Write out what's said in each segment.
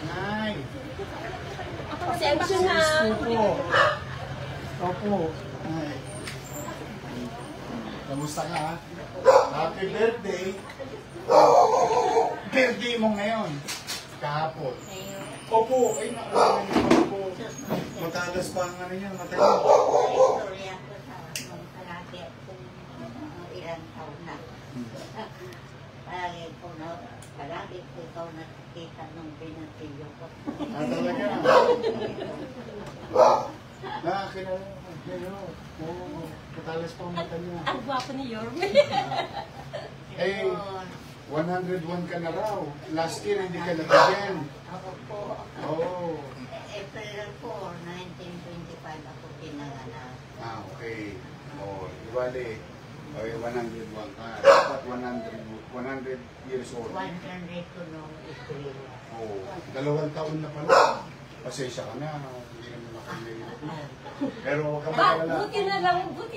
Nay. Pasensya na. Opo. Opo. Ay. Kamusta ka ha? Happy birthday. Birthday mo ngayon. Kahapon. Opo. Ay, nakakalimutan po. Matalas pa ang ano niya. Matalas. Istorya ko sa mga kalaki kung ilang taon na. Palagi ko ikaw nakikita nung pinatilyo ko. Ah, talaga? Nakakilala ko. Hello. Oo. Matalas pa ang mata niya. Ang gwapo ni Yorme. Eh, 101 ka na raw. Last year, hindi ka nabigyan. Ako po, Oo. April 4, 1925 ako pinanganak. Ah, okay. Oo. Ibali. Okay, 101 ka. Dapat 100 years old. 100 ko nung April. Oo. 2 taon na pala. Pasensya ka na. Hindi naman nakamili. Pero huwag ka magalala. Buti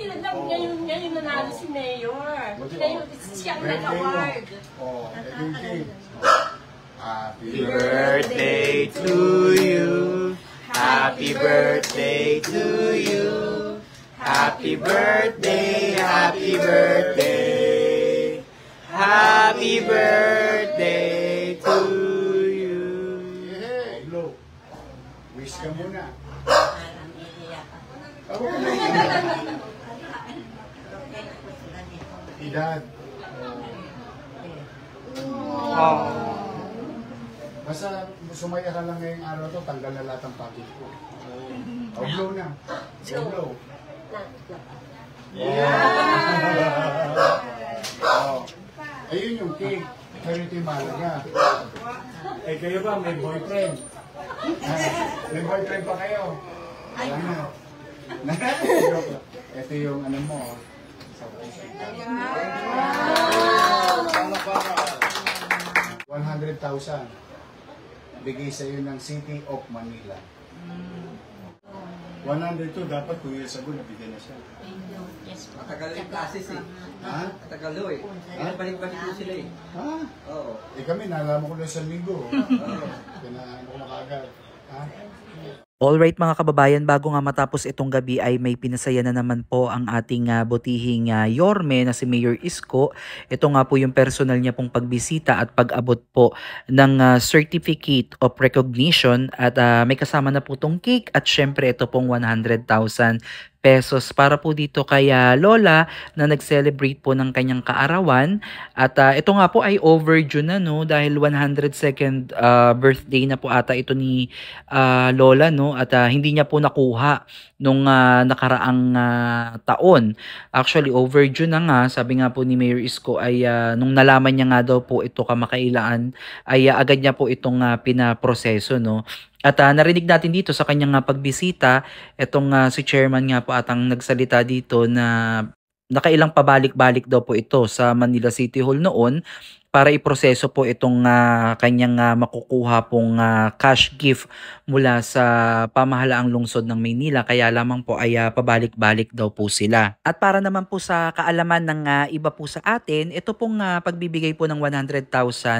na lang ngayon nanalo si Mayor. Buti Ngayon siya ang nag-award. Oo. Thank you. Happy Birthday to you. Happy birthday to you. Happy birthday, happy birthday. Happy birthday to you. Hey, hello. Wish ka muna. Parang iiyak ako. Ako ka na Okay po sila nito. edad. Basta sumaya ka lang ngayong araw to, tanggal na lahat ang pagod ko. Oh, blow na. Blow. Oh. Ayun yung cake. Pero ito yung mahalaga. Eh, kayo ba? May boyfriend? May boyfriend pa kayo? Wala na. Ito yung ano mo. Sa 100,000. Bigay sa iyo ng City of Manila. 102, dapat 2 years ago, nabigyan na siya. Yes po. Matagal yung classes eh. Ha? Matagal eh. Balik-balik po sila eh. Ha? Oo. Eh kami, nalaman ko na sa linggo. Pinaano ko na kaagad. Ha? Alright mga kababayan, bago nga matapos itong gabi ay may pinasaya na naman po ang ating butihing Yorme na si Mayor Isko. Ito nga po yung personal niya pong pagbisita at pag-abot po ng Certificate of Recognition at may kasama na po tong cake at syempre ito pong 100,000 pesos para po dito kay Lola na nag-celebrate po ng kanyang kaarawan at ito nga po ay overdue na no dahil 102nd birthday na po ata ito ni Lola no at hindi niya po nakuha nung nakaraang taon. Actually overdue na nga, sabi nga po ni Mayor Isko ay nung nalaman niya nga daw po ito kamakailan ay agad niya po itong pinaproseso no. At narinig natin dito sa kanyang pagbisita, itong si chairman nga po atang nagsalita dito na nakailang pabalik-balik daw po ito sa Manila City Hall noon para iproseso po itong kanyang makukuha pong cash gift mula sa pamahalaang lungsod ng Maynila. Kaya lamang po ay pabalik-balik daw po sila. At para naman po sa kaalaman ng iba po sa atin, ito pong pagbibigay po ng 100,000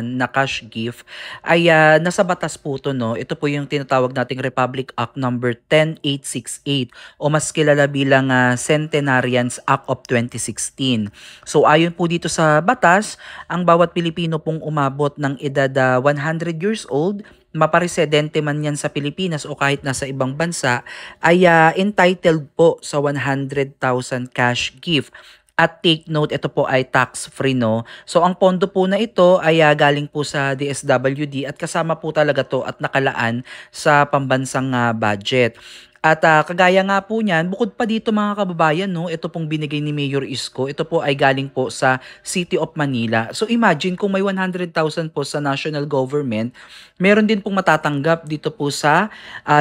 na cash gift ay nasa batas po ito. No? Ito po yung tinatawag nating Republic Act number 10868 o mas kilala bilang Centenarians Act of 2016. So ayon po dito sa batas, ang bawat Pilipino pong umabot ng edad 100 years old, maparesidente man yan sa Pilipinas o kahit nasa ibang bansa, ay entitled po sa 100,000 cash gift. At take note, ito po ay tax-free no. So ang pondo po na ito ay galing po sa DSWD at kasama po talaga to at nakalaan sa pambansang budget. At kagaya nga po niyan, bukod pa dito mga kababayan, no, ito pong binigay ni Mayor Isko, ito po ay galing po sa City of Manila. So imagine kung may 100,000 po sa national government, meron din pong matatanggap dito po sa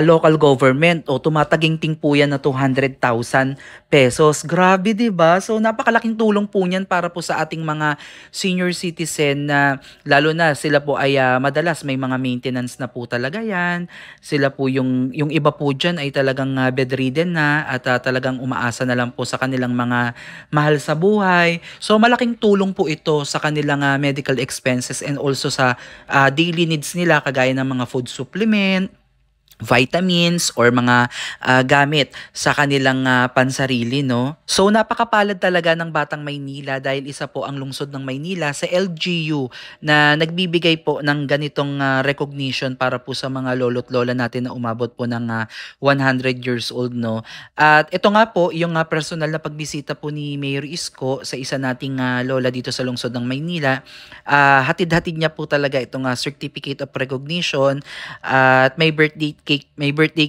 local government o tumataginting po yan na 200,000 pesos. Grabe 'di ba? So napakalaking tulong po niyan para po sa ating mga senior citizen na lalo na sila po ay madalas may mga maintenance na po talaga yan. Sila po yung iba po diyan ay talaga talagang bedridden na at talagang umaasa na lang po sa kanilang mga mahal sa buhay. So malaking tulong po ito sa kanilang medical expenses and also sa daily needs nila kagaya ng mga food supplement, vitamins or mga gamit sa kanilang pansarili, no? So napakapalad talaga ng Batang Maynila dahil isa po ang lungsod ng Maynila sa LGU na nagbibigay po ng ganitong recognition para po sa mga lolo't lola natin na umabot po ng 100 years old, no? At ito nga po yung personal na pagbisita po ni Mayor Isko sa isa nating lola dito sa lungsod ng Maynila. Hatid-hatid niya po talaga itong certificate of recognition at may birthday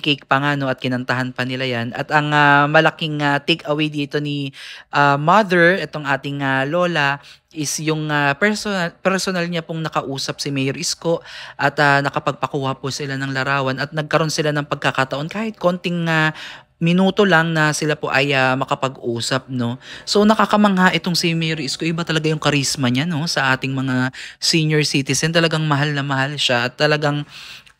cake pa nga, no, at kinantahan pa nila yan. At ang malaking take away dito ni mother, itong ating lola, is yung personal niya pong nakausap si Mayor Isko at nakapagpakuha po sila ng larawan at nagkaroon sila ng pagkakataon kahit konting minuto lang na sila po ay makapag-usap, no. So nakakamangha itong si Mayor Isko, iba talaga yung charisma niya, no, sa ating mga senior citizen. Talagang mahal na mahal siya at talagang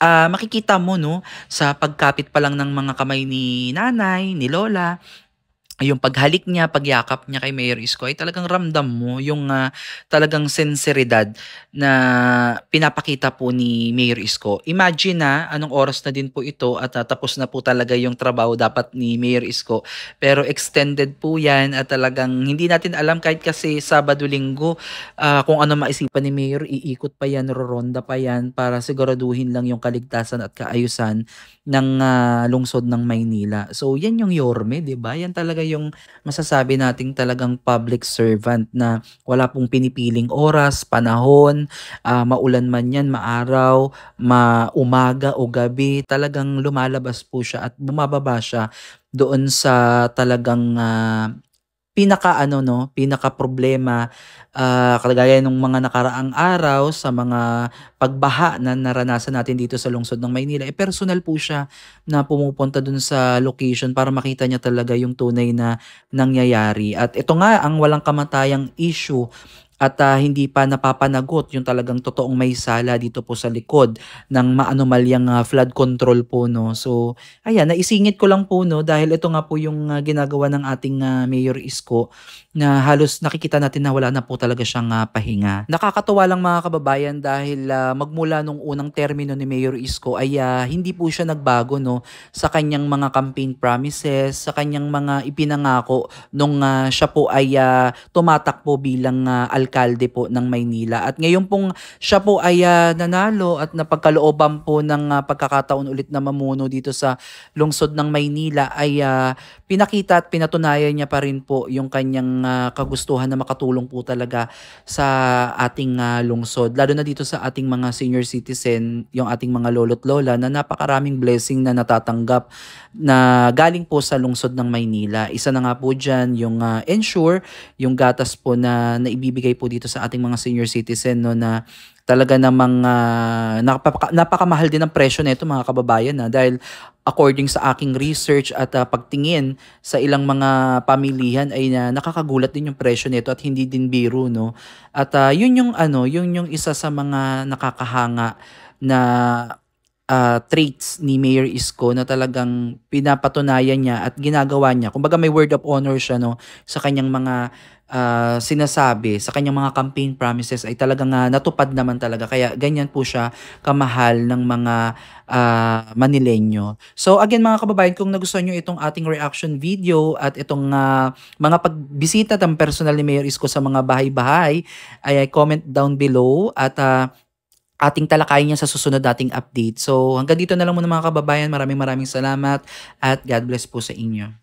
makikita mo, no, sa pagkapit pa lang ng mga kamay ni nanay, ni lola, yung paghalik niya, pagyakap niya kay Mayor Isko ay talagang ramdam mo yung talagang sinseridad na pinapakita po ni Mayor Isko. Imagine na anong oras na din po ito at tapos na po talaga yung trabaho dapat ni Mayor Isko. Pero extended po yan at talagang hindi natin alam kahit kasi Sabado, Linggo kung ano maisipan ni Mayor, iikot pa yan, roronda pa yan para siguraduhin lang yung kaligtasan at kaayusan ng lungsod ng Maynila. So yan yung Yorme, 'di ba? Yan talaga yung masasabi nating talagang public servant na wala pong pinipiling oras, panahon, maulan man yan, maaraw, umaga o gabi, talagang lumalabas po siya at bumababa siya doon sa talagang pinaka problema kagaya ng mga nakaraang araw sa mga pagbaha na naranasan natin dito sa lungsod ng Maynila. Personal po siya na pumupunta dun sa location para makita niya talaga yung tunay na nangyayari. At ito nga ang walang kamatayang issue at hindi pa napapanagot yung talagang totoong may sala dito po sa likod ng maanomalyang flood control po, no. So ayan, naisingit ko lang po, no, dahil ito nga po yung ginagawa ng ating Mayor Isko na halos nakikita natin na wala na po talaga siyang pahinga. Nakakatuwa lang mga kababayan dahil magmula nung unang termino ni Mayor Isko ay hindi po siya nagbago, no, sa kanyang mga campaign promises, sa kanyang mga ipinangako nung siya po ay tumatakbo bilang alkalde po ng Maynila. At ngayon pong siya po ay nanalo at napagkalooban po ng pagkakataon ulit na mamuno dito sa lungsod ng Maynila ay pinakita at pinatunayan niya pa rin po yung kanyang kagustuhan na makatulong po talaga sa ating lungsod. Lalo na dito sa ating mga senior citizen, yung ating mga lolo't lola na napakaraming blessing na natatanggap na galing po sa lungsod ng Maynila. Isa na nga po dyan yung Ensure, yung gatas po na naibibigay po dito sa ating mga senior citizen, no, na talaga namang napakamahal din ang presyo nito mga kababayan dahil according sa aking research at pagtingin sa ilang mga pamilihan ay nakakagulat din yung presyo nito at hindi din biro, no. At yun yung isa sa mga nakakahanga na traits ni Mayor Isko na talagang pinapatunayan niya at ginagawa niya. Kumbaga may word of honor siya, no, sa kanyang mga sinasabi, sa kanyang mga campaign promises ay talagang natupad naman talaga. Kaya ganyan po siya kamahal ng mga Manileño. So again mga kababayan, kung nagustuhan nyo itong ating reaction video at itong mga pagbisita ng personal ni Mayor Isko sa mga bahay-bahay ay comment down below at ating talakayin niya sa susunod nating update. So hanggang dito na lang muna mga kababayan. Maraming salamat at God bless po sa inyo.